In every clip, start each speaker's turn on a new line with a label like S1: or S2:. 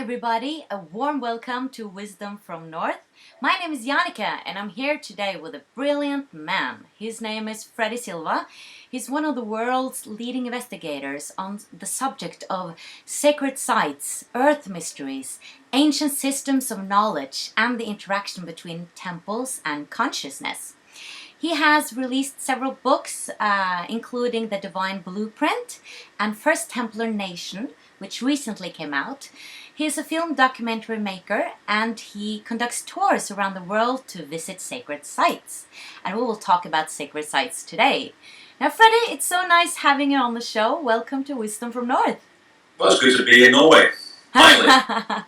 S1: everybody, a warm welcome to Wisdom from North. My name is Janica and I'm here today with a brilliant man. His name is Freddy Silva. He's one of the world's leading investigators on the subject of sacred sites, earth mysteries, ancient systems of knowledge, and the interaction between temples and consciousness. He has released several books, including The Divine Blueprint and First Templar Nation, which recently came out. He is a film documentary maker and he conducts tours around the world to visit sacred sites. And we will talk about sacred sites today. Now, Freddie, it's so nice having you on the show. Welcome to Wisdom from North.
S2: Well, it's good to be in Norway, finally.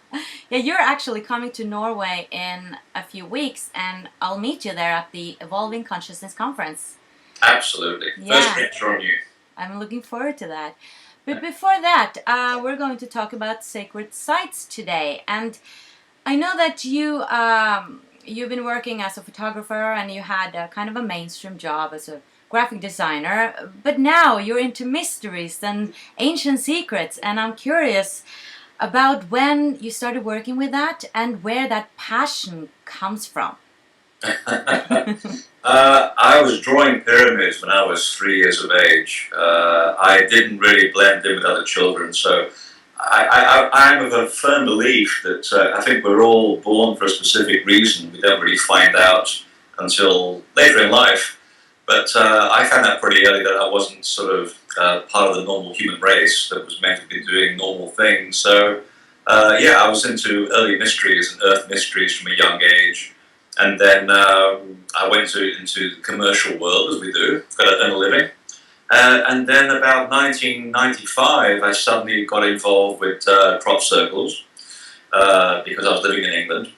S1: Yeah, you're actually coming to Norway in a few weeks, and I'll meet you there at the Evolving Consciousness Conference.
S2: Absolutely.
S1: Yeah.
S2: First picture on you.
S1: I'm looking forward to that. But before that, we're going to talk about sacred sites today. And I know that you've been working as a photographer and you had a kind of a mainstream job as a graphic designer. But now you're into mysteries and ancient secrets. And I'm curious about when you started working with that and where that passion comes from.
S2: I was drawing pyramids when I was 3 years of age. I didn't really blend in with other children, so I'm of a firm belief that I think we're all born for a specific reason. We don't really find out until later in life. But I found out pretty early that I wasn't sort of part of the normal human race that was meant to be doing normal things. So yeah, I was into early mysteries and earth mysteries from a young age. And then I went into the commercial world, as we do, got to earn a living. And then about 1995, I suddenly got involved with crop circles because I was living in England.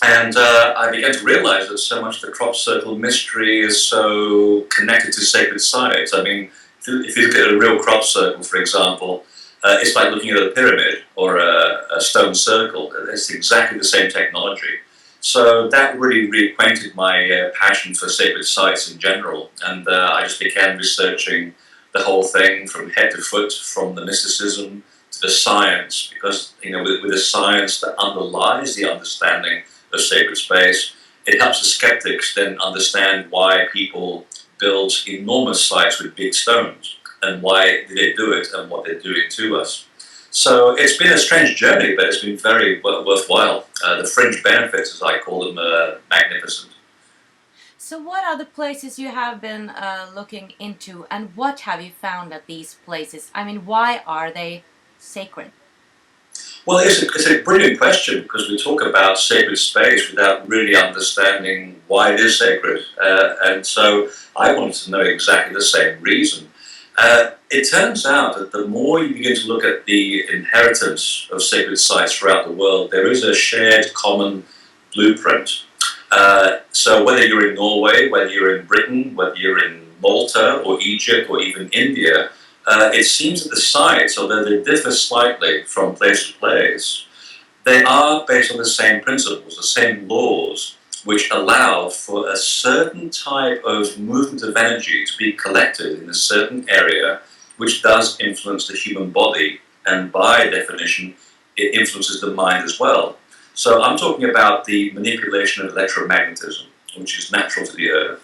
S2: And I began to realize that so much of the crop circle mystery is so connected to sacred sites. I mean, if you look at a real crop circle, for example, it's like looking at a pyramid or a stone circle. It's exactly the same technology. So that really reacquainted my passion for sacred sites in general, and I just began researching the whole thing from head to foot, from the mysticism to the science, because with the science that underlies the understanding of sacred space, it helps the skeptics then understand why people build enormous sites with big stones, and why they do it, and what they're doing to us. So it's been a strange journey, but it's been very worthwhile. The fringe benefits, as I call them, are magnificent.
S1: So what are the places you have been looking into, and what have you found at these places? I mean, why are they sacred?
S2: Well, it's a brilliant question, because we talk about sacred space without really understanding why it is sacred. And so I wanted to know exactly the same reason. It turns out that the more you begin to look at the inheritance of sacred sites throughout the world, there is a shared common blueprint. So whether you're in Norway, whether you're in Britain, whether you're in Malta or Egypt or even India, it seems that the sites, although they differ slightly from place to place, they are based on the same principles, the same laws, which allow for a certain type of movement of energy to be collected in a certain area, which does influence the human body, and by definition, it influences the mind as well. So I'm talking about the manipulation of electromagnetism, which is natural to the earth.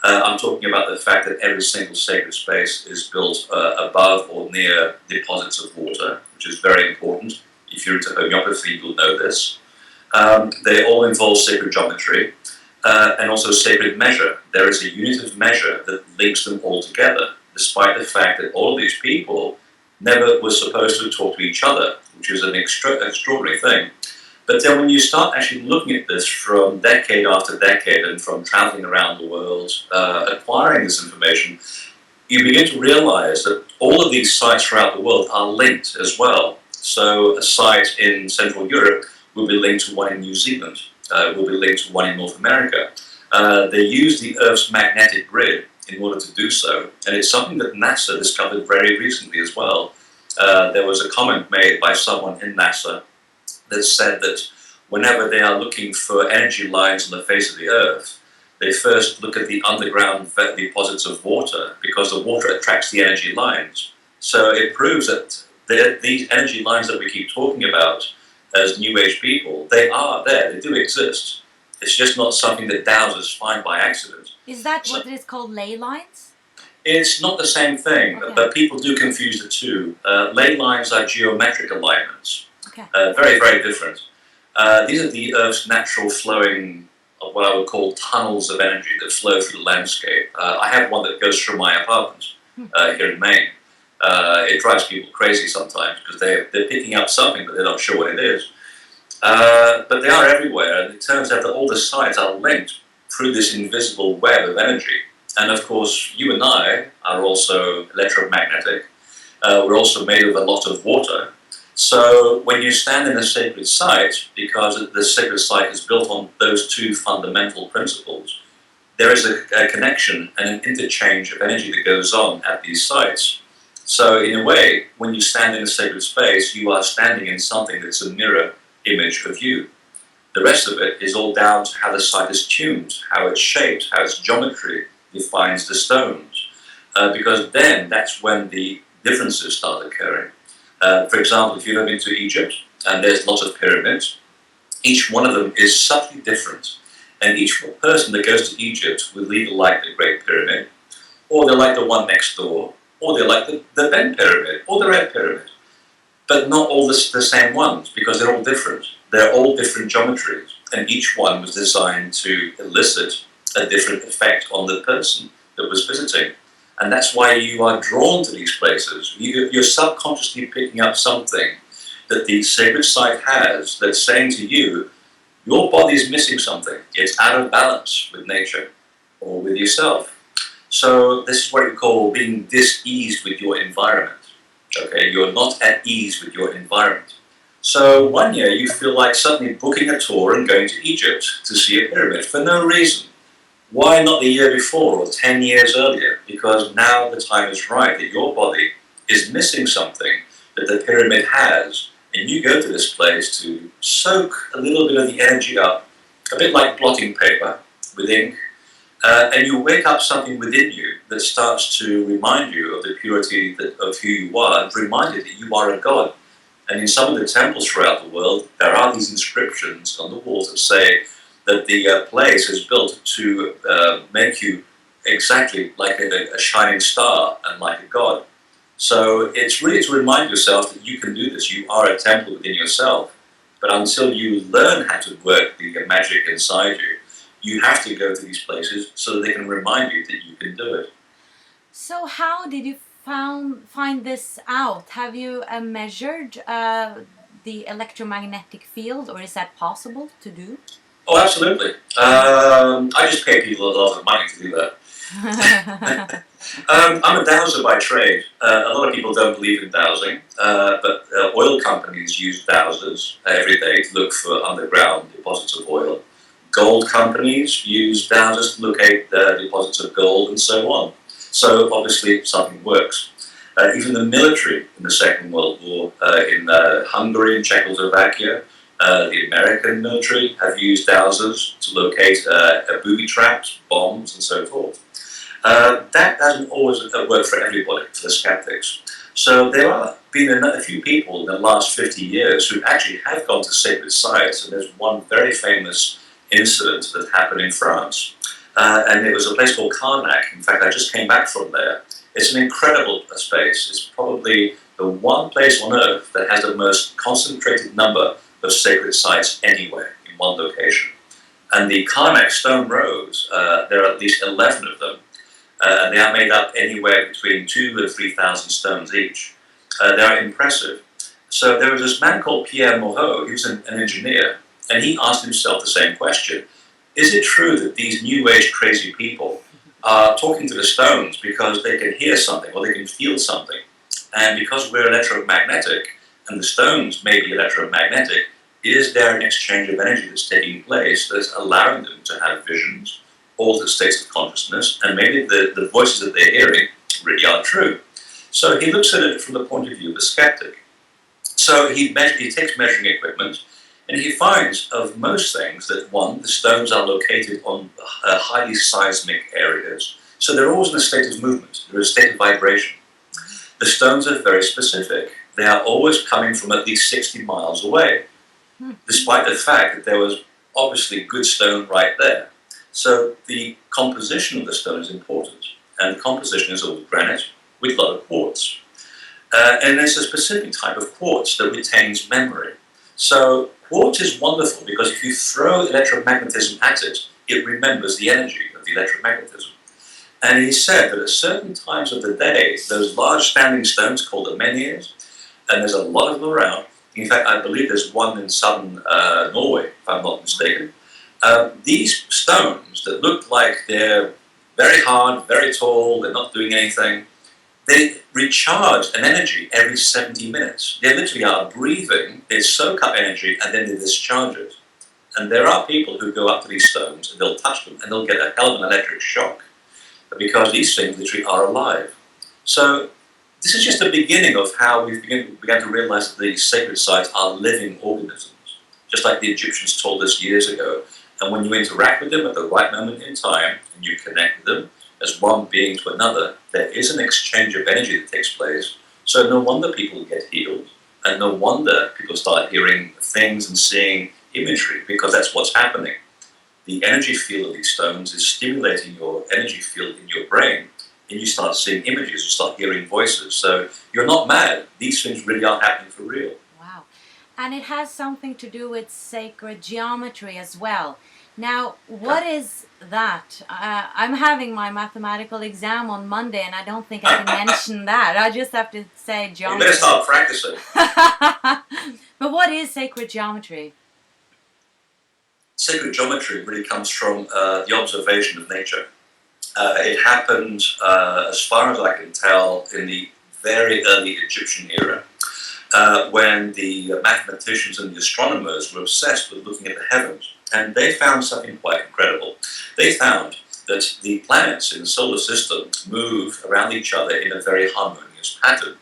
S2: I'm talking about the fact that every single sacred space is built above or near deposits of water, which is very important. If you're into homeopathy, you'll know this. They all involve sacred geometry and also sacred measure. There is a unit of measure that links them all together, despite the fact that all of these people never were supposed to talk to each other, which is an extraordinary thing. But then when you start actually looking at this from decade after decade and from traveling around the world, acquiring this information, you begin to realize that all of these sites throughout the world are linked as well. So a site in Central Europe will be linked to one in New Zealand, will be linked to one in North America. They use the Earth's magnetic grid in order to do so, and it's something that NASA discovered very recently as well. There was a comment made by someone in NASA that said that whenever they are looking for energy lines on the face of the Earth, they first look at the underground deposits of water, because the water attracts the energy lines. So it proves that these energy lines that we keep talking about as New Age people, they are there, they do exist. It's just not something that dowsers find by accident.
S1: Is that what it is called, ley lines?
S2: It's not the same thing,
S1: Okay.
S2: but people do confuse the two. Ley lines are geometric alignments.
S1: Okay.
S2: Very, very different. These are the Earth's natural flowing, of what I would call tunnels of energy that flow through the landscape. I have one that goes through my apartment here in Maine. It drives people crazy sometimes because they're picking up something but they're not sure what it is. But they are everywhere, and it turns out that all the sites are linked through this invisible web of energy. And of course, you and I are also electromagnetic. We're also made of a lot of water. So when you stand in a sacred site, because the sacred site is built on those two fundamental principles, there is a connection and an interchange of energy that goes on at these sites. So in a way, when you stand in a sacred space, you are standing in something that's a mirror image of you. The rest of it is all down to how the site is tuned, how it's shaped, how its geometry defines the stones. Because then that's when the differences start occurring. For example, if you've ever been to Egypt, and there's lots of pyramids, each one of them is subtly different. And each person that goes to Egypt will either like the Great Pyramid, or they'll like the one next door, or they'll like the Ben Pyramid, or the Red Pyramid. But not all the same ones, because they're all different. They're all different geometries, and each one was designed to elicit a different effect on the person that was visiting. And that's why you are drawn to these places. You're subconsciously picking up something that the sacred site has that's saying to you, your body's missing something. It's out of balance with nature or with yourself. So this is what you call being dis-eased with your environment. Okay, you're not at ease with your environment. So one year you feel like suddenly booking a tour and going to Egypt to see a pyramid for no reason. Why not the year before or 10 years earlier? Because now the time is right that your body is missing something that the pyramid has, and you go to this place to soak a little bit of the energy up, a bit like blotting paper with ink, and you wake up something within you that starts to remind you of the purity of who you are, and remind you that you are a god. And in some of the temples throughout the world, there are these inscriptions on the walls that say that the place is built to make you exactly like a shining star and like a god. So it's really to remind yourself that you can do this. You are a temple within yourself. But until you learn how to work the magic inside you, you have to go to these places so that they can remind you that you can do it.
S1: So how did you find this out? Have you measured the electromagnetic field, or is that possible to do?
S2: Oh, absolutely. I just pay people a lot of money to do that. I'm a dowser by trade. A lot of people don't believe in dowsing, but oil companies use dowsers every day to look for underground deposits of oil. Gold companies use dowsers to locate deposits of gold and so on. So obviously something works. Even the military in the Second World War, in Hungary and Czechoslovakia, the American military have used dowsers to locate booby traps, bombs, and so forth. That doesn't always work for everybody, for the skeptics. So there have been a few people in the last 50 years who actually have gone to sacred sites, and there's one very famous incident that happened in France. And it was a place called Karnak. In fact, I just came back from there. It's an incredible space. It's probably the one place on Earth that has the most concentrated number of sacred sites anywhere in one location. And the Karnak stone rows, there are at least 11 of them. They are made up anywhere between 2,000 and 3,000 stones each. They are impressive. So there was this man called Pierre Moreau. He was an engineer, and he asked himself the same question. Is it true that these New Age crazy people are talking to the stones because they can hear something or they can feel something? And because we're electromagnetic, and the stones may be electromagnetic, is there an exchange of energy that's taking place that's allowing them to have visions, altered states of consciousness, and maybe the voices that they're hearing really are true? So he looks at it from the point of view of the skeptic. So he takes measuring equipment, and he finds of most things that, one, the stones are located on highly seismic areas, so they're always in a state of movement, they're in a state of vibration. The stones are very specific. They are always coming from at least 60 miles away. despite the fact that there was obviously good stone right there. So the composition of the stone is important, and the composition is all granite with a lot of quartz. And there's a specific type of quartz that retains memory. So quartz is wonderful because if you throw electromagnetism at it, it remembers the energy of the electromagnetism. And he said that at certain times of the day, those large standing stones called the menhirs, and there's a lot of them around. In fact, I believe there's one in southern Norway, if I'm not mistaken. These stones that look like they're very hard, very tall, they're not doing anything, they recharge an energy every 70 minutes. They literally are breathing, they soak up energy, and then they discharge it. And there are people who go up to these stones, and they'll touch them, and they'll get a hell of an electric shock, because these things literally are alive. So this is just the beginning of how we began to realize that these sacred sites are living organisms, just like the Egyptians told us years ago. And when you interact with them at the right moment in time, and you connect with them as one being to another, there is an exchange of energy that takes place. So no wonder people get healed, and no wonder people start hearing things and seeing imagery, because that's what's happening. The energy field of these stones is stimulating your energy field in your brain, and you start seeing images, you start hearing voices. So you're not mad. These things really are happening for real.
S1: Wow. And it has something to do with sacred geometry as well. Now, what is that? I'm having my mathematical exam on Monday, and I don't think I can mention that. I just have to say geometry.
S2: You better start practicing.
S1: But what is sacred geometry?
S2: Sacred geometry really comes from the observation of nature. It happened, as far as I can tell, in the very early Egyptian era, when the mathematicians and the astronomers were obsessed with looking at the heavens. And they found something quite incredible. They found that the planets in the solar system move around each other in a very harmonious pattern.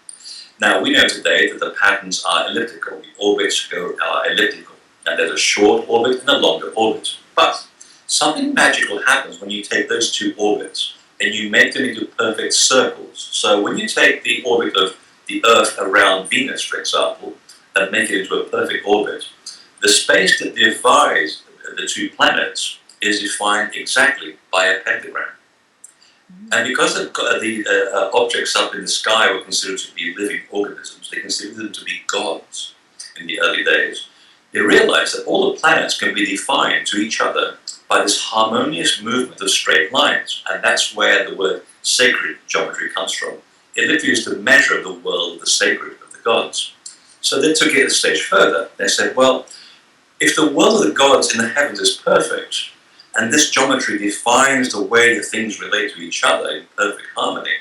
S2: Now, we know today that the patterns are elliptical. The orbits are elliptical. And there's a short orbit and a longer orbit. But something magical happens when you take those two orbits and you make them into perfect circles. So when you take the orbit of the Earth around Venus, for example, and make it into a perfect orbit, the space that divides the two planets is defined exactly by a pentagram. And because the objects up in the sky were considered to be living organisms, they considered them to be gods in the early days. They realized that all the planets can be defined to each other by this harmonious movement of straight lines, and that's where the word sacred geometry comes from. It literally is the measure of the world of the sacred, of the gods. So they took it a stage further. They said, well, if the world of the gods in the heavens is perfect, and this geometry defines the way that things relate to each other in perfect harmony,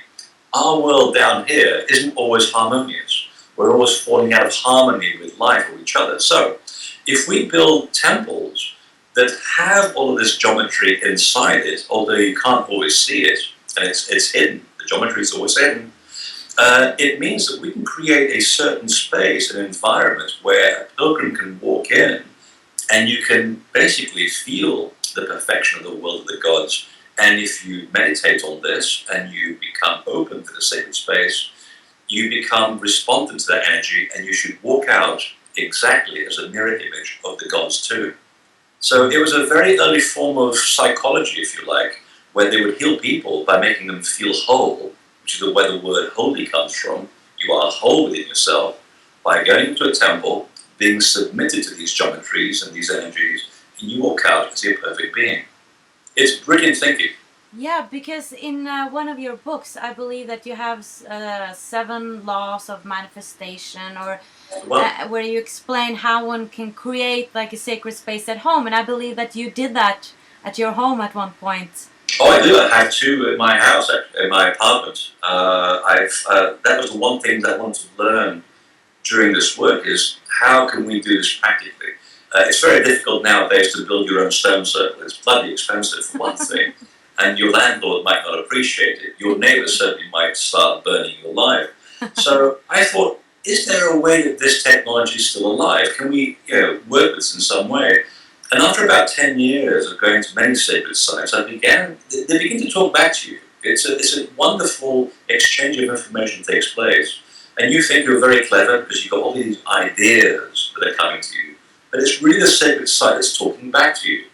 S2: our world down here isn't always harmonious. We're always falling out of harmony with life or each other. So, if we build temples that have all of this geometry inside it, although you can't always see it, and it's hidden, the geometry is always hidden, it means that we can create a certain space, an environment where a pilgrim can walk in, and you can basically feel the perfection of the world of the gods. And if you meditate on this and you become open to the sacred space, you become responsive to that energy, and you should walk out exactly as a mirror image of the gods too. So it was a very early form of psychology, if you like, where they would heal people by making them feel whole, which is where the word holy comes from. You are whole within yourself by going into a temple, being submitted to these geometries and these energies, and you walk out as a perfect being. It's brilliant thinking.
S1: Yeah, because in one of your books, I believe that you have 7 laws of manifestation, or where you explain how one can create like a sacred space at home, and I believe that you did that at your home at one point.
S2: Oh, I do. I have 2 in my house, in my apartment. That was the one thing that I wanted to learn during this work, is how can we do this practically? It's very difficult nowadays to build your own stone circle. It's bloody expensive for one thing, and your landlord might not appreciate it. Your neighbour certainly might start burning you alive. So I thought, is there a way that this technology is still alive? Can we work with this in some way? And after about 10 years of going to many sacred sites, they begin to talk back to you. It's a wonderful exchange of information takes place. And you think you're very clever because you've got all these ideas that are coming to you. but it's really the sacred site that's talking back to you.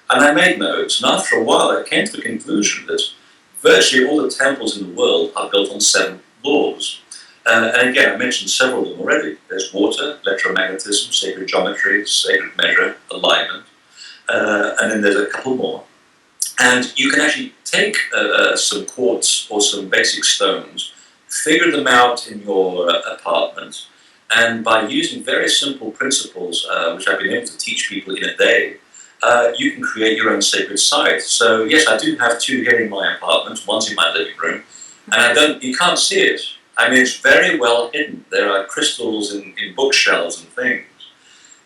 S2: And I made notes, and after a while I came to the conclusion that virtually all the temples in the world are built on 7 laws. And again, I mentioned several of them already. There's water, electromagnetism, sacred geometry, sacred measure, alignment, and then there's a couple more. And you can actually take some quartz or some basic stones, figure them out in your apartment, and by using very simple principles, which I've been able to teach people in a day, you can create your own sacred site. So yes, I do have 2 here in my apartment. One's in my living room, and you can't see it. I mean, it's very well hidden. There are crystals in bookshelves and things,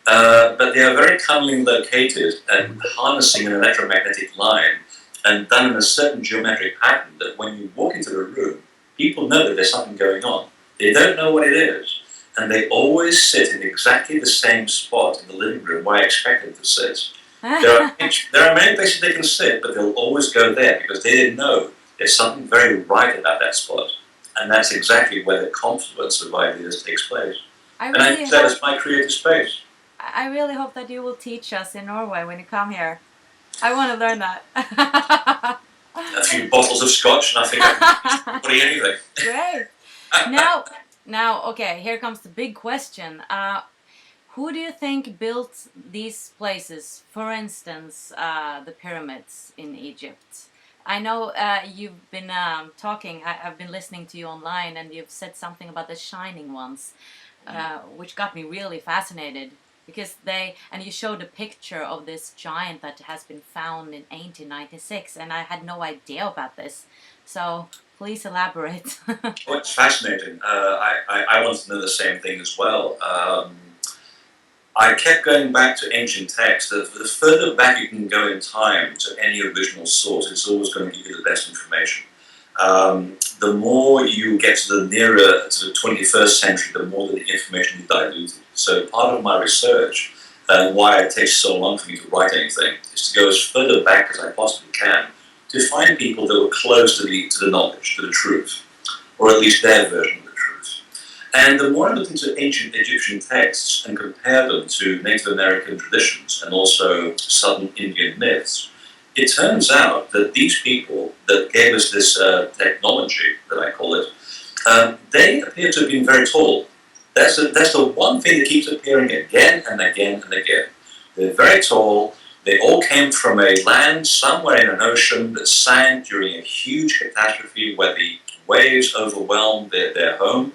S2: but they are very cunningly located and harnessing an electromagnetic line and done in a certain geometric pattern that when you walk into the room, people know that there's something going on. They don't know what it is, and they always sit in exactly the same spot in the living room where I expect them to sit. There are many places they can sit, but they'll always go there because they know there's something very right about that spot. And that's exactly where the confluence of ideas takes place. And I use that as my creative space.
S1: I really hope that you will teach us in Norway when you come here. I want to learn that.
S2: A few bottles of scotch and I think I can body anything.
S1: Great. Now, okay, here comes the big question. Who do you think built these places? For instance, the pyramids in Egypt. I know you've been talking, I've been listening to you online, and you've said something about the shining ones, which got me really fascinated. Because and you showed a picture of this giant that has been found in 1896, and I had no idea about this. So please elaborate.
S2: Well, it's fascinating. I want to know the same thing as well. I kept going back to ancient texts. The further back you can go in time to any original source, it's always going to give you the best information. The more you get to the nearer to the 21st century, the more the information is diluted. So part of my research, and why it takes so long for me to write anything, is to go as further back as I possibly can to find people that were close to the knowledge, to the truth, or at least their version of the truth. And the more I looked into ancient Egyptian texts and compared them to Native American traditions and also southern Indian myths, it turns out that these people that gave us this technology, that I call it, they appear to have been very tall. That's the one thing that keeps appearing again and again and again. They're very tall. They all came from a land somewhere in an ocean that sank during a huge catastrophe where the waves overwhelmed their home,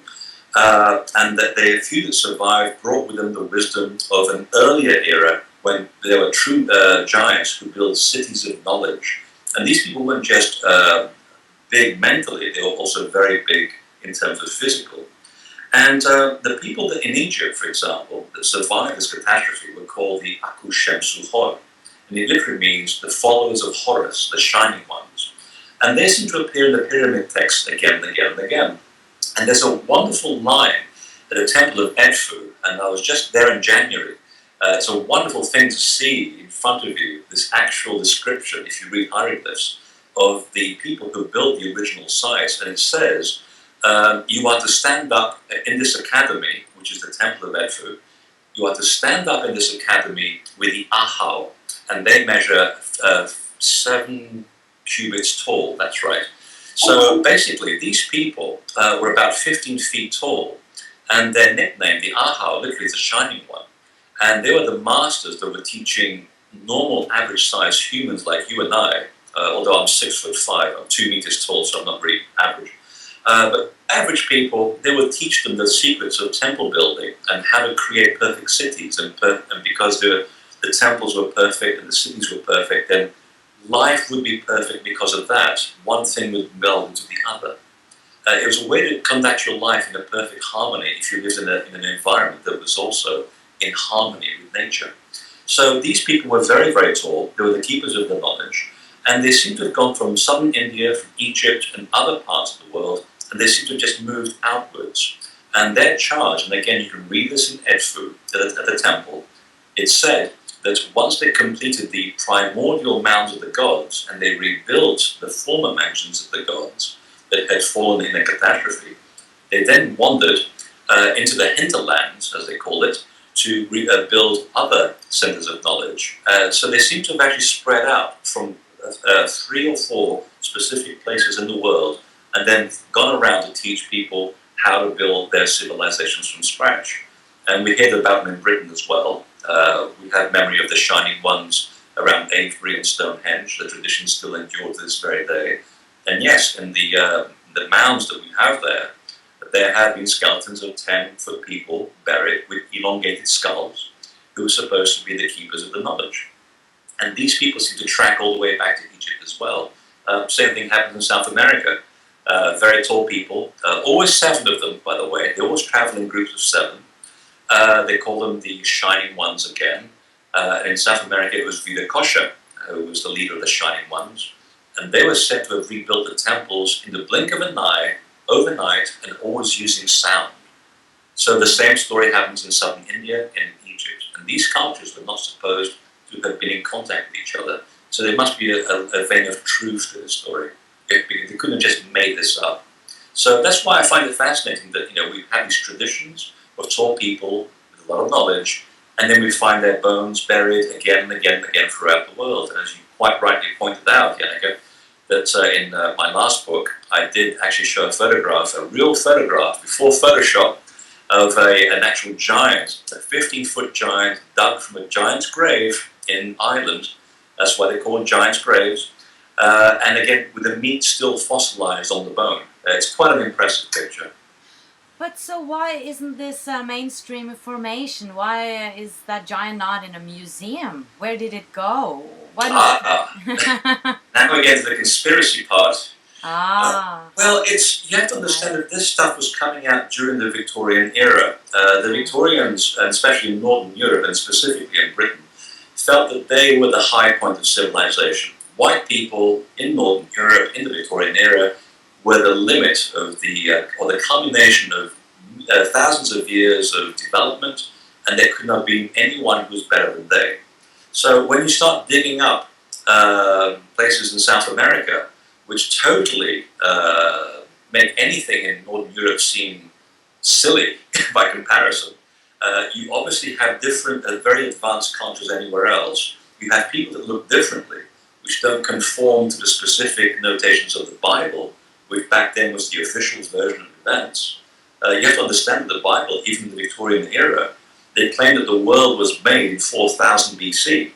S2: and that the few that survived brought with them the wisdom of an earlier era when there were true giants who built cities of knowledge. And these people weren't just big mentally, they were also very big in terms of physical. And the people that in Egypt, for example, that survived this catastrophe were called the Aku Shemsu Hor. And it literally means the followers of Horus, the shining ones. And they seem to appear in the pyramid text again and again and again. And there's a wonderful line at the Temple of Edfu, and I was just there in January. It's a wonderful thing to see in front of you, this actual description, if you read hieroglyphs, of the people who built the original site. And it says, you are to stand up in this academy, which is the Temple of Edfu, you are to stand up in this academy with the Ahau, and they measure 7 cubits tall, that's right. So basically, these people were about 15 feet tall, and their nickname, the Ahau, literally is the shining one. And they were the masters that were teaching normal, average-sized humans like you and I, although I'm 6'5", I'm 2 meters tall, so I'm not really average. But average people, they would teach them the secrets of temple building and how to create perfect cities. And because the temples were perfect and the cities were perfect, then life would be perfect because of that. One thing would meld into the other. It was a way to conduct your life in a perfect harmony if you lived in an environment that was also in harmony with nature. So these people were very, very tall. They were the keepers of the knowledge. And they seem to have gone from southern India, from Egypt and other parts of the world, and they seem to have just moved outwards. And their charge, and again you can read this in Edfu, at the temple, it said that once they completed the primordial mounds of the gods and they rebuilt the former mansions of the gods that had fallen in a catastrophe, they then wandered into the hinterlands, as they call it, to build other centers of knowledge. So they seem to have actually spread out from 3 or 4 specific places in the world, and then gone around to teach people how to build their civilizations from scratch. And we hear about them in Britain as well. We have memory of the Shining Ones around Avebury and Stonehenge. The tradition still endured to this very day. And yes, in the mounds that we have there have been skeletons of 10-foot people buried with elongated skulls who were supposed to be the keepers of the knowledge. And these people seem to track all the way back to Egypt as well. Same thing happens in South America. Very tall people, always 7 of them, by the way. They always travel in groups of 7. They call them the Shining Ones again. In South America, it was Viracocha, who was the leader of the Shining Ones. And they were said to have rebuilt the temples in the blink of an eye, overnight, and always using sound. So the same story happens in southern India and Egypt. And these cultures were not supposed to have been in contact with each other. So there must be a vein of truth to the story. They couldn't have just made this up. So that's why I find it fascinating that we have these traditions of tall people with a lot of knowledge, and then we find their bones buried again and again and again throughout the world. And as you quite rightly pointed out, Yannicka, that in my last book, I did actually show a photograph, a real photograph before Photoshop, of an actual giant, a 15-foot giant dug from a giant's grave in Ireland. That's why they call them giant's graves. And again, with the meat still fossilized on the bone. It's quite an impressive picture.
S1: But so why isn't this mainstream information? Why is that giant not in a museum? Where did it go? Why
S2: Now we get to the conspiracy part.
S1: Ah.
S2: Well, you have to understand that this stuff was coming out during the Victorian era. The Victorians, and especially in Northern Europe and specifically in Britain, felt that they were the high point of civilization. White people in Northern Europe in the Victorian era were the limit of or the culmination of thousands of years of development, and there could not be anyone who was better than they. So when you start digging up places in South America, which totally make anything in Northern Europe seem silly by comparison, you obviously have different, very advanced cultures anywhere else. You have people that look differently, which don't conform to the specific notations of the Bible, which back then was the official version of events. You have to understand that the Bible, even in the Victorian era, they claim that the world was made in 4000 BC.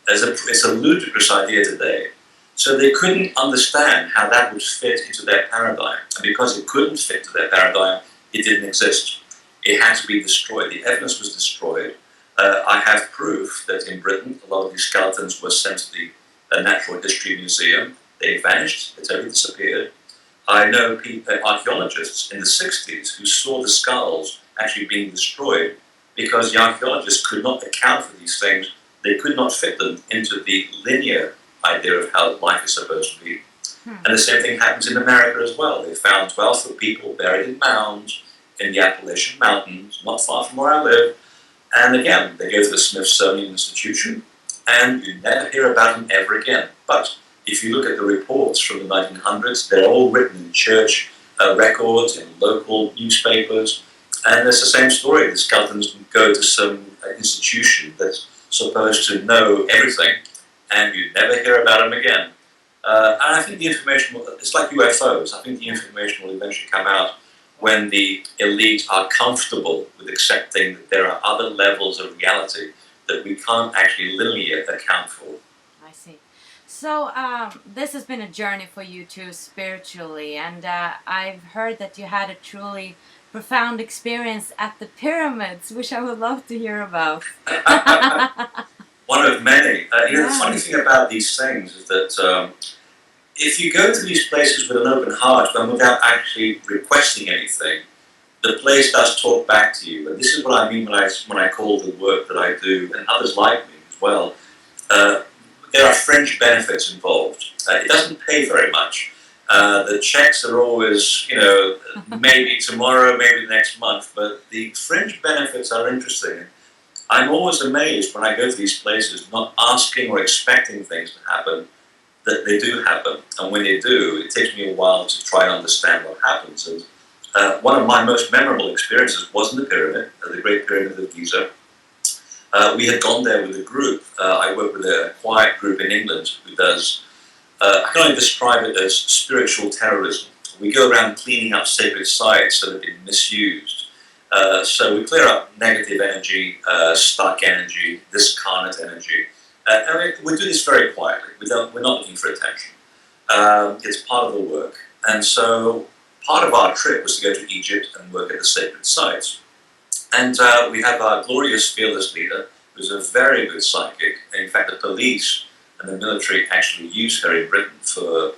S2: It's a ludicrous idea today. So they couldn't understand how that would fit into their paradigm. And because it couldn't fit into their paradigm, it didn't exist. It had to be destroyed. The evidence was destroyed. I have proof that in Britain, a lot of these skeletons were sent to the Natural History Museum. They vanished. They totally disappeared. I know archaeologists in the 60s who saw the skulls actually being destroyed because the archaeologists could not account for these things. They could not fit them into the linear idea of how life is supposed to be. And the same thing happens in America as well. They found 12-foot people buried in mounds in the Appalachian Mountains, not far from where I live. And again, they go to the Smithsonian Institution, and you never hear about them ever again. But if you look at the reports from the 1900s, they're all written in church records, in local newspapers, and it's the same story. The skeletons go to some institution that's supposed to know everything, and you never hear about them again. And I think the information, it's like UFOs, I think the information will eventually come out when the elite are comfortable with accepting that there are other levels of reality that we can't actually linearly account for.
S1: I see. So this has been a journey for you too spiritually, and I've heard that you had a truly profound experience at the pyramids, which I would love to hear about.
S2: One of many. The funny thing about these things is that if you go to these places with an open heart and without actually requesting anything, the place does talk back to you. And this is what I mean when I call the work that I do, and others like me as well, there are fringe benefits involved. It doesn't pay very much. The checks are always, maybe tomorrow, maybe next month, but the fringe benefits are interesting. I'm always amazed when I go to these places, not asking or expecting things to happen, that they do happen. And when they do, it takes me a while to try and understand what happens. And one of my most memorable experiences was in the pyramid, the Great Pyramid of Giza. We had gone there with a group. I work with a quiet group in England who does, I can only describe it as spiritual terrorism. We go around cleaning up sacred sites that have been misused. So we clear up negative energy, stuck energy, discarnate energy. And we do this very quietly. We're not looking for attention. It's part of the work. And so part of our trip was to go to Egypt and work at the sacred sites. And we have our glorious fearless leader, who's a very good psychic. In fact, the police and the military actually use her in Britain for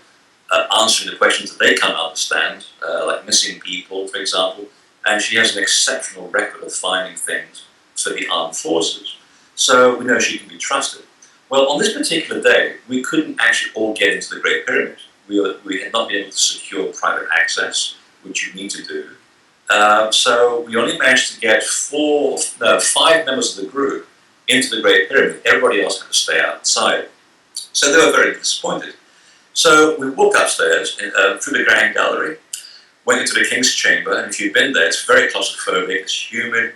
S2: answering the questions that they can't understand, like missing people, for example. And she has an exceptional record of finding things for the armed forces. So we know she can be trusted. Well, on this particular day, we couldn't actually all get into the Great Pyramid. We had not been able to secure private access, which you need to do. So we only managed to get 5 members of the group into the Great Pyramid. Everybody else had to stay outside. So they were very disappointed. So we walked upstairs through the Grand Gallery, went into the King's Chamber, and if you've been there, it's very claustrophobic, it's humid,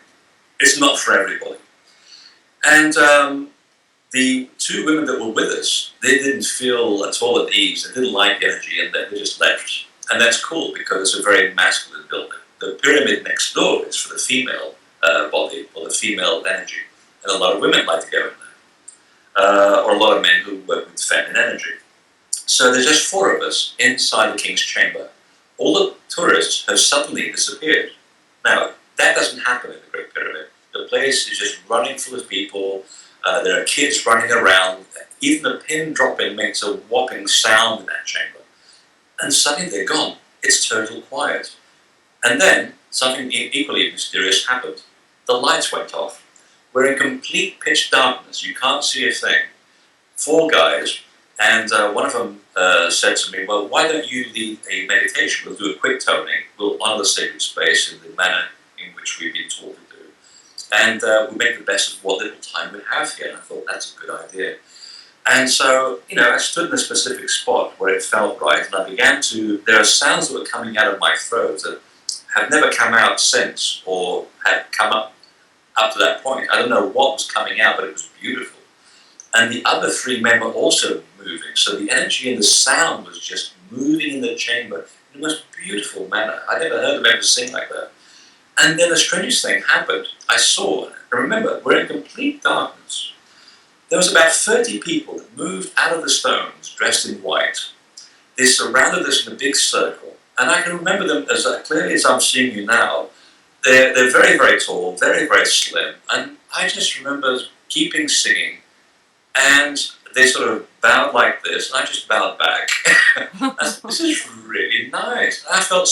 S2: it's not for everybody. And the 2 women that were with us, they didn't feel at all at ease, they didn't like the energy, and they just left. And that's cool, because it's a very masculine building. The pyramid next door is for the female body, or the female energy, and a lot of women like to go in there, or a lot of men who work with feminine energy. So there's just 4 of us inside the King's Chamber. All the tourists have suddenly disappeared. Now, that doesn't happen in the Great Pyramid. The place is just running full of people. There are kids running around. Even the pin dropping makes a whopping sound in that chamber. And suddenly they're gone. It's total quiet. And then something equally mysterious happened. The lights went off. We're in complete pitch darkness. You can't see a thing. 4 guys, and one of them said to me, well, why don't you lead a meditation? We'll do a quick toning. We'll honor the sacred space in the manner in which we've been taught to do. And we make the best of what little time we have here. And I thought, that's a good idea. And so, I stood in a specific spot where it felt right, and I began to, there are sounds that were coming out of my throat that have never come out since, or had come up to that point. I don't know what was coming out, but it was beautiful. And the other 3 men were also moving, so the energy and the sound was just moving in the chamber in the most beautiful manner. I never heard them ever sing like that. And then the strangest thing happened. I saw, and remember, we're in complete darkness. There was about 30 people that moved out of the stones, dressed in white. They surrounded us in a big circle, and I can remember them as clearly as I'm seeing you now. They're very, very tall, very, very slim, and I just remember keeping singing, and they sort of bowed like this, and I just bowed back. This is really nice. I felt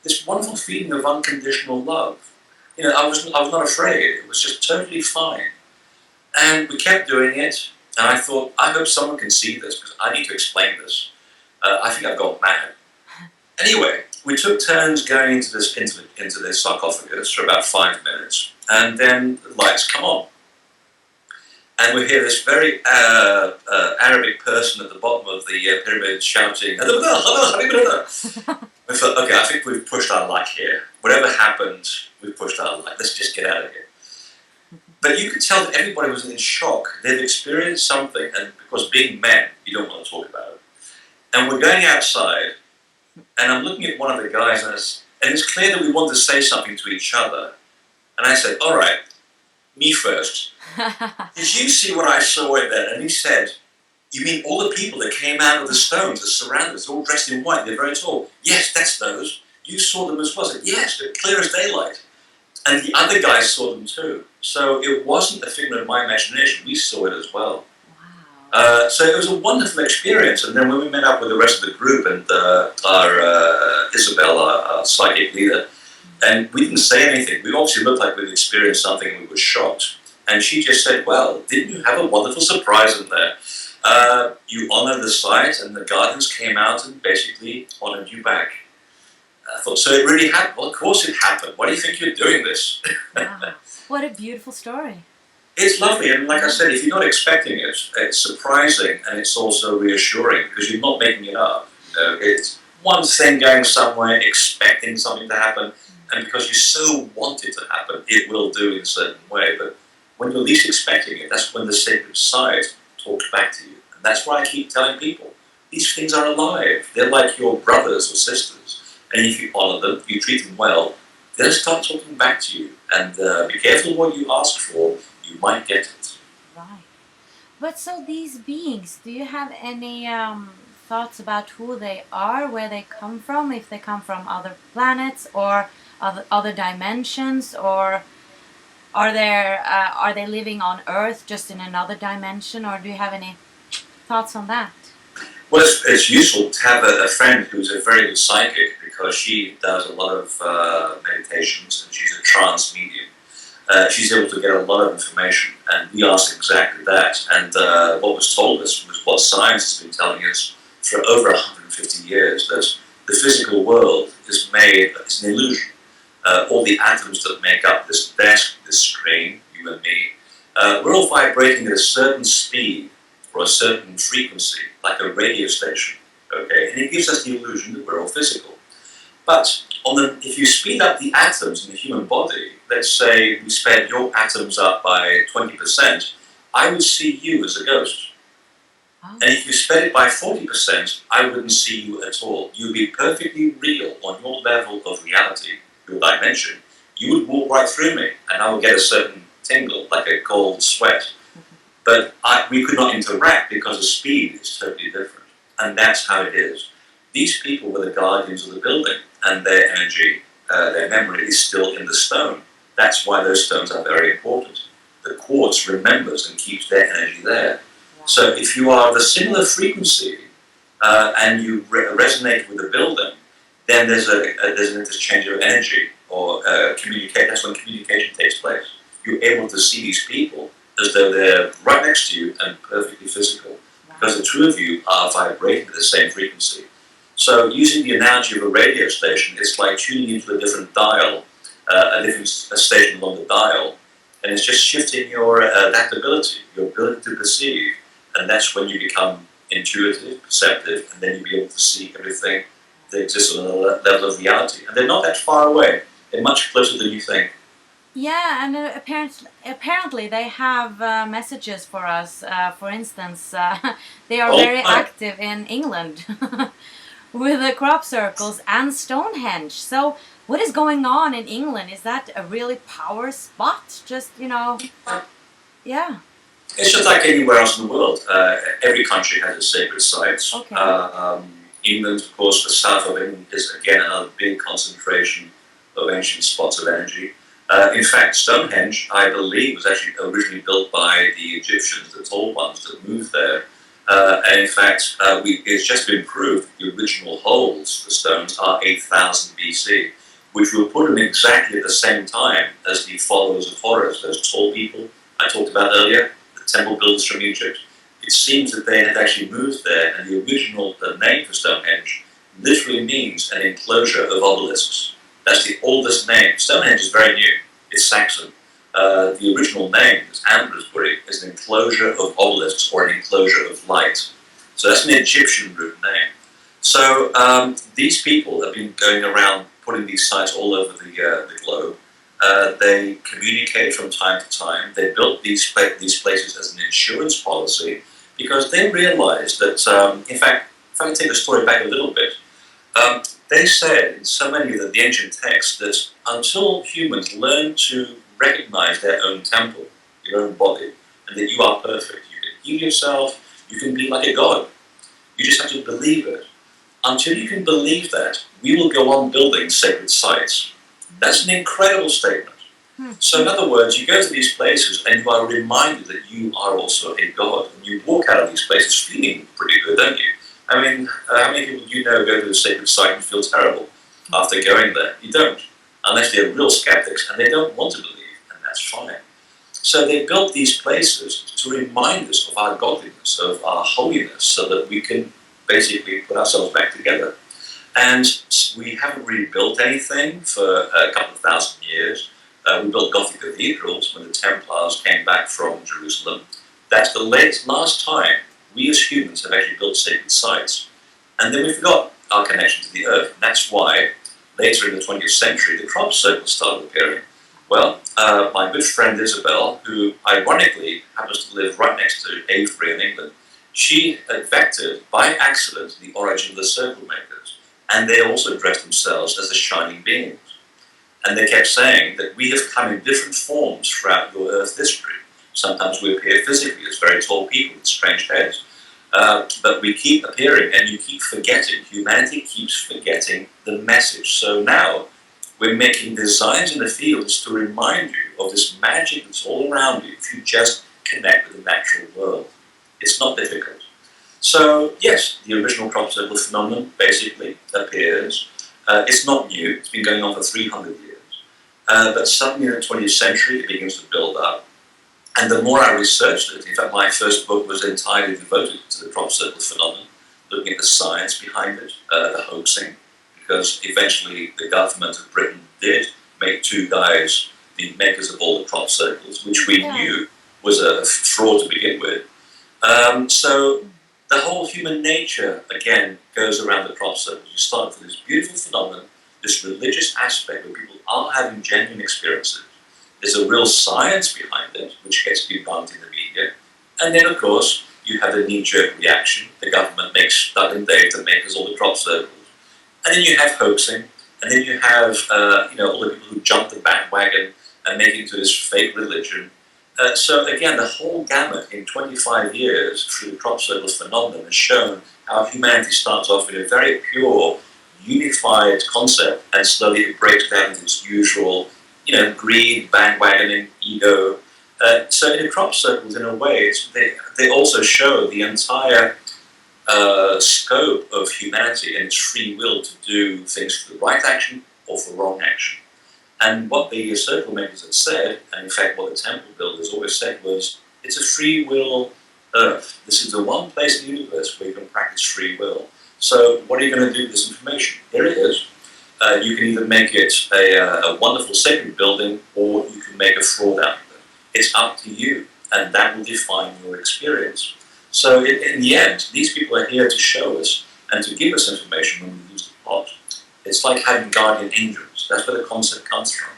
S2: this wonderful feeling of unconditional love. I was not afraid. It was just totally fine. And we kept doing it, and I thought, I hope someone can see this, because I need to explain this. I think I've gone mad. Anyway, we took turns going into this sarcophagus for about 5 minutes, and then the lights come on. And we hear this very Arabic person at the bottom of the pyramid shouting, we thought, okay, I think we've pushed our luck here. Whatever happened, we've pushed our luck. Let's just get out of here. But you could tell that everybody was in shock. They've experienced something, and because being men, you don't want to talk about it. And we're going outside, and I'm looking at one of the guys, and it's clear that we want to say something to each other. And I said, all right, me first. Did you see what I saw in there? And he said, you mean all the people that came out of the stones that surrounded us, all dressed in white, they're very tall? Yes, that's those. You saw them as well. I said, yes, they're clear as daylight. And the other guys saw them too. So it wasn't a figment of my imagination. We saw it as well. Wow. So it was a wonderful experience. And then when we met up with the rest of the group and our Isabel, our psychic leader, and we didn't say anything. We obviously looked like we'd experienced something and we were shocked. And she just said, well, didn't you have a wonderful surprise in there? You honored the site, and the guardians came out and basically honored you back. I thought, so it really happened? Well, of course it happened. Why do you think you're doing this?
S1: Wow. What a beautiful story.
S2: It's lovely, and like I said, if you're not expecting it, it's surprising, and it's also reassuring, because you're not making it up. It's one thing going somewhere, expecting something to happen, and because you so want it to happen, it will do in a certain way. But when you're least expecting it, that's when the sacred side talks back to you. And that's why I keep telling people, these things are alive. They're like your brothers or sisters. And if you honor them, you treat them well, they'll start talking back to you. And be careful what you ask for, you might get it.
S1: Right. But so these beings, do you have any thoughts about who they are, where they come from, if they come from other planets or other dimensions, or are they living on Earth just in another dimension, or do you have any thoughts on that?
S2: Well, it's useful to have a friend who's a very good psychic, because she does a lot of meditations and she's a trance medium. She's able to get a lot of information, and we asked exactly that. And what was told us was what science has been telling us for over 150 years, that the physical world is an illusion. All the atoms that make up this desk, this screen, you and me, we're all vibrating at a certain speed or a certain frequency, like a radio station, okay? And it gives us the illusion that we're all physical. But if you speed up the atoms in the human body, let's say we sped your atoms up by 20%, I would see you as a ghost.
S1: Oh.
S2: And if you sped it by 40%, I wouldn't see you at all. You'd be perfectly real on your level of reality, your dimension. You would walk right through me, and I would get a certain tingle, like a cold sweat. But we could not interact because the speed is totally different. And that's how it is. These people were the guardians of the building, and their energy, their memory is still in the stone. That's why those stones are very important. The quartz remembers and keeps their energy there. Wow. So if you are of a similar frequency and you resonate with the building, then there's an interchange of energy, or communicate. That's when communication takes place. You're able to see these people as though they're right next to you and perfectly physical, wow. Because the two of you are vibrating at the same frequency. So using the analogy of a radio station, it's like tuning into a different dial, a different station along the dial, and it's just shifting your adaptability, your ability to perceive, and that's when you become intuitive, perceptive, and then you'll be able to see everything that exists on another level of reality. And they're not that far away. They're much closer than you think.
S1: Yeah, and apparently they have messages for us. For instance, they are very active in England with the crop circles and Stonehenge. So what is going on in England? Is that a really power spot? Just, yeah.
S2: It's just like anywhere else in the world. Every country has its sacred sites.
S1: Okay.
S2: England, of course, the south of England is again another big concentration of ancient spots of energy. In fact, Stonehenge, I believe, was actually originally built by the Egyptians, the tall ones that moved there. And in fact, it's just been proved the original holes, the stones, are 8,000 BC, which will put them exactly at the same time as the followers of Horus, those tall people I talked about earlier, the temple builders from Egypt. It seems that they had actually moved there, and the original name for Stonehenge literally means an enclosure of obelisks. That's the oldest name. Stonehenge is very new. It's Saxon. The original name, Ambresbury, is an enclosure of obelisks, or an enclosure of light. So that's an Egyptian root name. So these people have been going around putting these sites all over the globe. They communicate from time to time. They built these places as an insurance policy because they realized that, in fact, if I can take the story back a little bit, they said in so many of the ancient texts that until humans learn to recognize their own temple, your own body, and that you are perfect, you can heal yourself, you can be like a god. You just have to believe it. Until you can believe that, we will go on building sacred sites. That's an incredible statement. So in other words, you go to these places and you are reminded that you are also a god, and you walk out of these places feeling pretty good, don't you? I mean, how many people do you know go to a sacred site and feel terrible after going there? You don't, unless they're real skeptics and they don't want to believe, and that's fine. So they built these places to remind us of our godliness, of our holiness, so that we can basically put ourselves back together. And we haven't really built anything for a couple of thousand years. We built Gothic cathedrals when the Templars came back from Jerusalem. That's the last time we as humans have actually built sacred sites. And then we forgot our connection to the earth. And that's why later in the 20th century, the crop circles started appearing. Well, my good friend Isabel, who ironically happens to live right next to Avebury in England, she vectored by accident the origin of the circle makers, and they also addressed themselves as the shining beings. And they kept saying that we have come in different forms throughout your Earth history. Sometimes we appear physically as very tall people with strange heads, but we keep appearing, and you keep forgetting. Humanity keeps forgetting the message. So now we're making designs in the fields to remind you of this magic that's all around you if you just connect with the natural world. It's not difficult. So yes, the original crop circle phenomenon basically appears. It's not new. It's been going on for 300 years. But suddenly in the 20th century, it begins to build up. And the more I researched it, in fact, my first book was entirely devoted to the crop circle phenomenon, looking at the science behind it, the hoaxing, because eventually the government of Britain did make two guys the makers of all the crop circles, which we knew was a fraud to begin with. So the whole human nature, again, goes around the crop circles. You start with this beautiful phenomenon, this religious aspect where people are having genuine experiences. There's a real science behind it, which gets debunked in the media. And then, of course, you have the knee-jerk reaction. The government makes Doug and Dave the makers all the crop circles. And then you have hoaxing. And then you have all the people who jump the bandwagon and make it into this fake religion. So again, the whole gamut in 25 years through the crop circles phenomenon has shown how humanity starts off in a very pure, unified concept, and slowly it breaks down into its usual, greed, bandwagoning, ego. So in the crop circles, in a way, they also show the entire scope of humanity and its free will to do things for the right action or for wrong action. And what the circle makers had said, and in fact what the temple builders always said, was it's a free will Earth. This is the one place in the universe where you can practice free will. So what are you going to do with this information? Here it is. You can either make it a wonderful sacred building, or you can make a fraud out of it. It's up to you, and that will define your experience. So in the end, these people are here to show us and to give us information when we use the plot. It's like having guardian angels. That's where the concept comes from.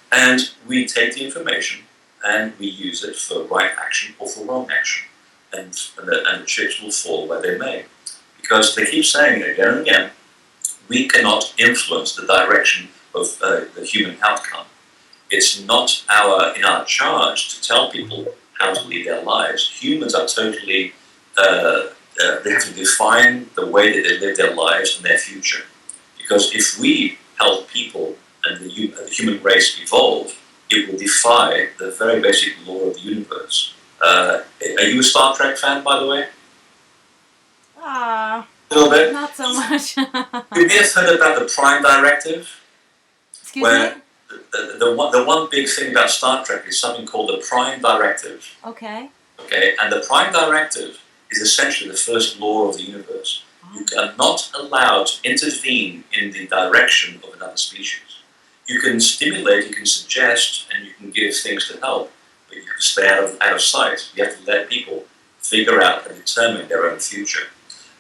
S2: And we take the information and we use it for right action or for wrong action. And the chips will fall where they may. Because they keep saying it again and again, we cannot influence the direction of the human outcome. It's not in our charge to tell people how to lead their lives. Humans are totally, they have to define the way that they live their lives and their future. Because if we help people and the human race evolve, it will defy the very basic law of the universe. Are you a Star Trek fan, by the way?
S1: A
S2: little bit?
S1: Not so much.
S2: You may have heard about the Prime Directive.
S1: Excuse me?
S2: The one big thing about Star Trek is something called the Prime Directive.
S1: Okay.
S2: Okay, and the Prime Directive is essentially the first law of the universe. You are not allowed to intervene in the direction of another species. You can stimulate, you can suggest, and you can give things to help, but you have to stay out of sight. You have to let people figure out and determine their own future.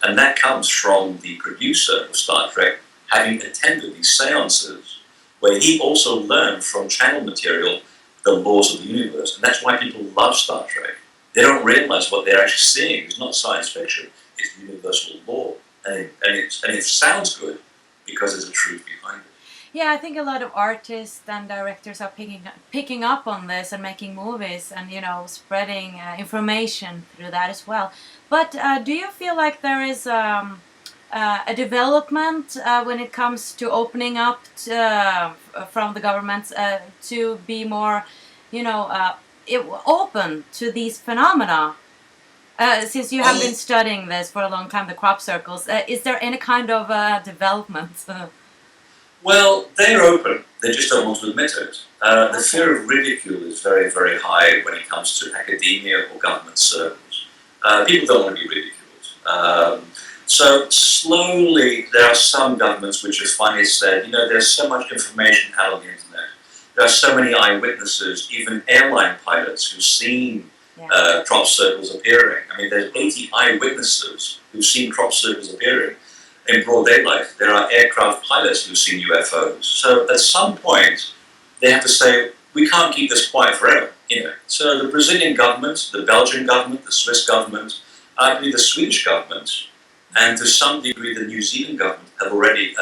S2: And that comes from the producer of Star Trek having attended these seances, where he also learned from channel material the laws of the universe. And that's why people love Star Trek. They don't realize what they're actually seeing. It's not science fiction. It's universal law, and it sounds good because there's a truth behind it.
S1: Yeah, I think a lot of artists and directors are picking up on this and making movies and spreading information through that as well. But do you feel like there is a development when it comes to opening up from the governments to be more, open to these phenomena? Since you have been studying this for a long time, the crop circles, is there any kind of development?
S2: Well, they're open. They just don't want to admit it. The fear of ridicule is very, very high when it comes to academia or government circles. People don't want to be ridiculed. So slowly, there are some governments which have finally said, there's so much information out on the internet. There are so many eyewitnesses, even airline pilots who've seen crop circles appearing. I mean, there's 80 eyewitnesses who've seen crop circles appearing in broad daylight. There are aircraft pilots who've seen UFOs. So at some point, they have to say, we can't keep this quiet forever. So the Brazilian government, the Belgian government, the Swiss government, I believe the Swedish government, and to some degree the New Zealand government have already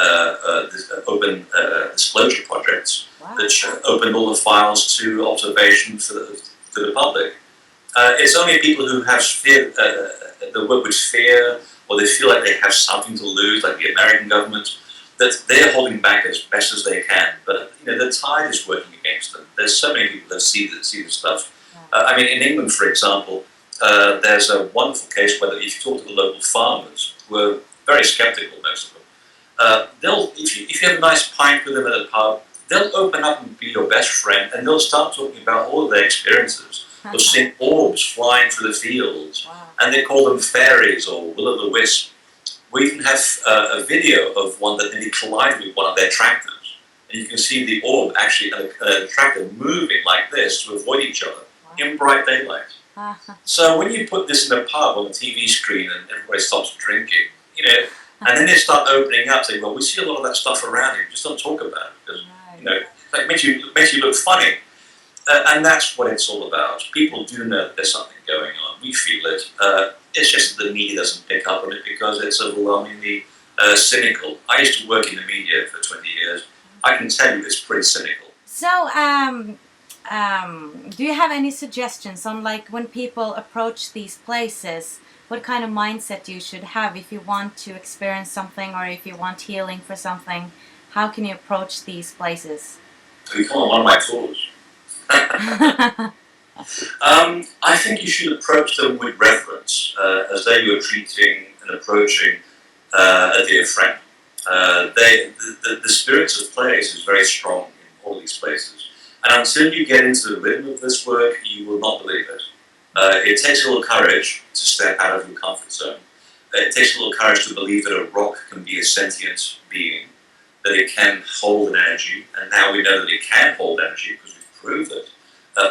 S2: opened disclosure projects that opened all the files to observation to the public. It's only people who have fear, that work with fear, or they feel like they have something to lose, like the American government, that they're holding back as best as they can. But the tide is working against them. There's so many people that see this stuff. I mean, in England, for example, there's a wonderful case where if you talk to the local farmers, who are very skeptical, most of them, if you have a nice pint with them at a pub, they'll open up and be your best friend, and they'll start talking about all of their experiences. They'll see orbs flying through the fields, and they call them fairies or will-o'-the-wisp. We even have a video of one that nearly collided with one of their tractors, and you can see the orb actually, a tractor moving like this to avoid each other in bright daylight. So when you put this in a pub on the TV screen and everybody stops drinking, and then they start opening up, saying, "Well, we see a lot of that stuff around here. Just don't talk about it because it makes you look funny." And that's what it's all about. People do know that there's something going on. We feel it. It's just that the media doesn't pick up on it because it's overwhelmingly cynical. I used to work in the media for 20 years. I can tell you it's pretty cynical.
S1: So, do you have any suggestions on when people approach these places, what kind of mindset you should have if you want to experience something or if you want healing for something? How can you approach these places?
S2: So you come on one of my tours. I think you should approach them with reverence, as though you're treating and approaching a dear friend. The spirits of place is very strong in all these places, and until you get into the rhythm of this work, you will not believe it. It takes a little courage to step out of your comfort zone. It takes a little courage to believe that a rock can be a sentient being, that it can hold an energy, and now we know that it can hold energy because we've proved it.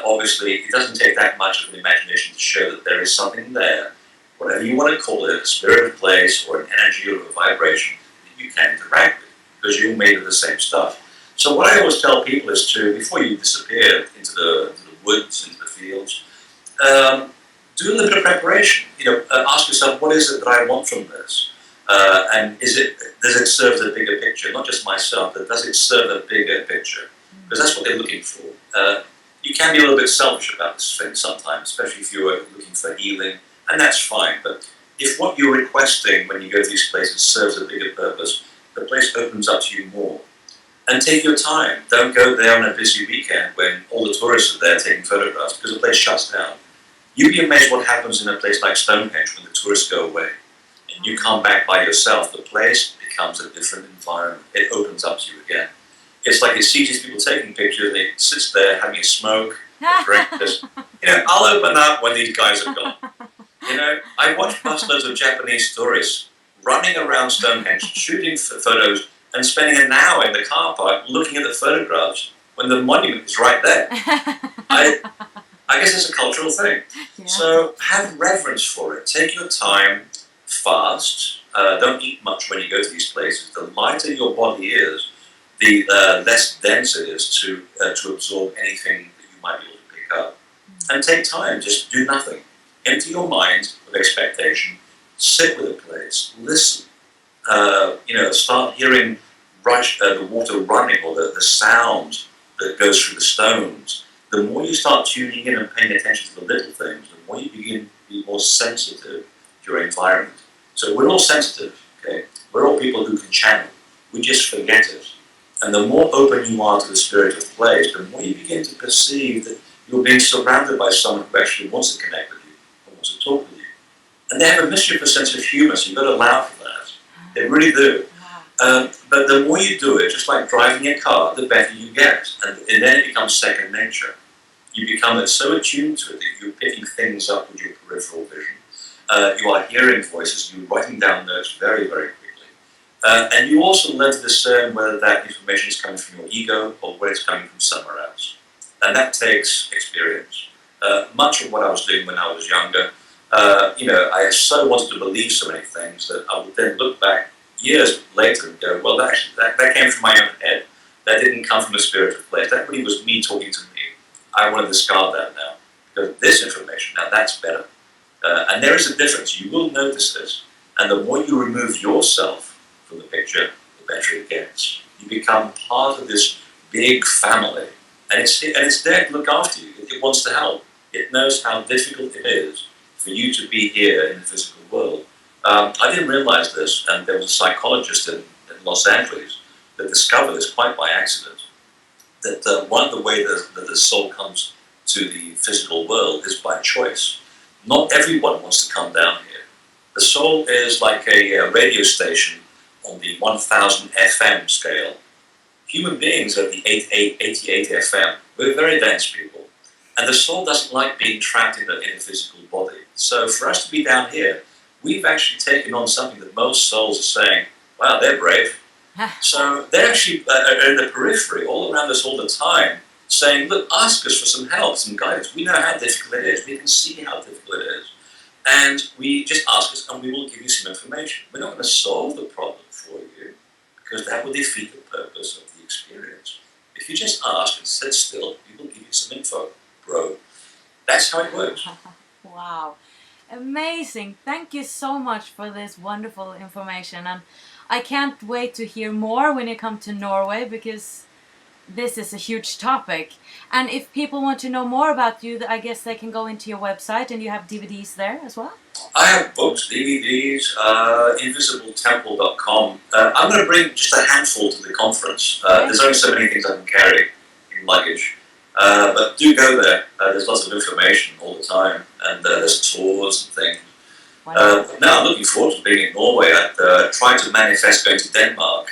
S2: Obviously, it doesn't take that much of an imagination to show that there is something there, whatever you want to call it, a spirit of place or an energy or a vibration that you can interact with, because you're made of the same stuff. So what I always tell people is to, before you disappear into the woods, into the fields, do a little bit of preparation. Ask yourself, what is it that I want from this? And does it serve the bigger picture? Not just myself, but does it serve a bigger picture? Because that's what they're looking for. You can be a little bit selfish about this thing sometimes, especially if you're looking for healing, and that's fine. But if what you're requesting when you go to these places serves a bigger purpose, the place opens up to you more. And take your time. Don't go there on a busy weekend when all the tourists are there taking photographs, because the place shuts down. You'd be amazed what happens in a place like Stonehenge when the tourists go away. And you come back by yourself, the place becomes a different environment. It opens up to you again. It's like it sees these people taking pictures, and it sits there having a smoke, a drink. I'll open up when these guys are gone. I watch busloads of Japanese tourists running around Stonehenge, shooting photos, and spending an hour in the car park looking at the photographs when the monument is right there. I guess it's a cultural thing. Yeah. So have reverence for it. Take your time, fast. Don't eat much when you go to these places. The lighter your body is, the less dense it is to absorb anything that you might be able to pick up. And take time, just do nothing. Empty your mind of expectation, sit with a place, listen. Start hearing the water running or the sound that goes through the stones. The more you start tuning in and paying attention to the little things, the more you begin to be more sensitive to your environment. So we're all sensitive, okay? We're all people who can channel. We just forget it. And the more open you are to the spirit of place, the more you begin to perceive that you're being surrounded by someone who actually wants to connect with you, or wants to talk with you. And they have a mischievous sense of humor, so you've got to allow for that. They really do. But the more you do it, just like driving a car, the better you get. And then it becomes second nature. You become so attuned to it that you're picking things up with your peripheral vision. You are hearing voices, you're writing down notes very, very quickly. And you also learn to discern whether that information is coming from your ego or whether it's coming from somewhere else. And that takes experience. Much of what I was doing when I was younger, I so wanted to believe so many things that I would then look back years later and go, well, that came from my own head. That didn't come from a spiritual place. That really was me talking to me. I want to discard that now. Because this information, now that's better. And there is a difference. You will notice this. And the more you remove yourself from the picture, the better it gets. You become part of this big family. And it's there to look after you. It wants to help. It knows how difficult it is for you to be here in the physical world. I didn't realize this, and there was a psychologist in Los Angeles that discovered this quite by accident, that one of the ways that the soul comes to the physical world is by choice. Not everyone wants to come down here. The soul is like a radio station on the 1000 FM scale. Human beings are at the 88 FM. We're very dense people. And the soul doesn't like being trapped in a physical body. So for us to be down here, we've actually taken on something that most souls are saying, wow, they're brave. So they're actually in the periphery, all around us all the time, saying, look, ask us for some help, some guidance. We know how difficult it is. We can see how difficult it is. And we just ask us and we will give you some information. We're not going to solve the problem for you because that will defeat the purpose of the experience. If you just ask and sit still, we will give you some info, bro. That's how it works.
S1: Wow. Amazing. Thank you so much for this wonderful information. And I can't wait to hear more when you come to Norway because this is a huge topic. And if people want to know more about you, I guess they can go into your website and you have DVDs there as well?
S2: I have books, DVDs, invisibletemple.com. I'm going to bring just a handful to the conference. There's only so many things I can carry in luggage. But do go there. There's lots of information all the time. And there's tours and things. Now I'm looking forward to being in Norway. I tried to manifest going to Denmark.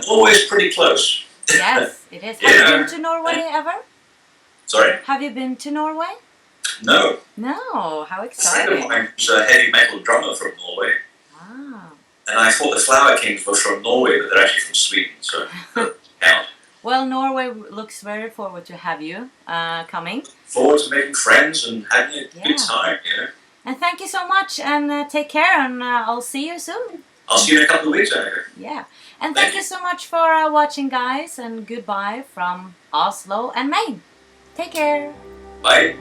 S2: Norway is pretty close.
S1: Yes, it is. Have you been to Norway ever?
S2: Sorry?
S1: Have you been to Norway?
S2: No.
S1: No, how
S2: A
S1: exciting.
S2: friend of mine was a heavy metal drummer from Norway.
S1: Wow.
S2: And I thought the Flower Kings were from Norway, but they're actually from Sweden, so count.
S1: Well, Norway looks very forward to have you coming.
S2: Forward to making friends and having a good time,
S1: And thank you so much, and take care, and I'll see you soon.
S2: I'll see you in a couple of weeks, Annika.
S1: Yeah. And thank you so much for watching, guys, and goodbye from Oslo and Maine. Take care.
S2: Bye.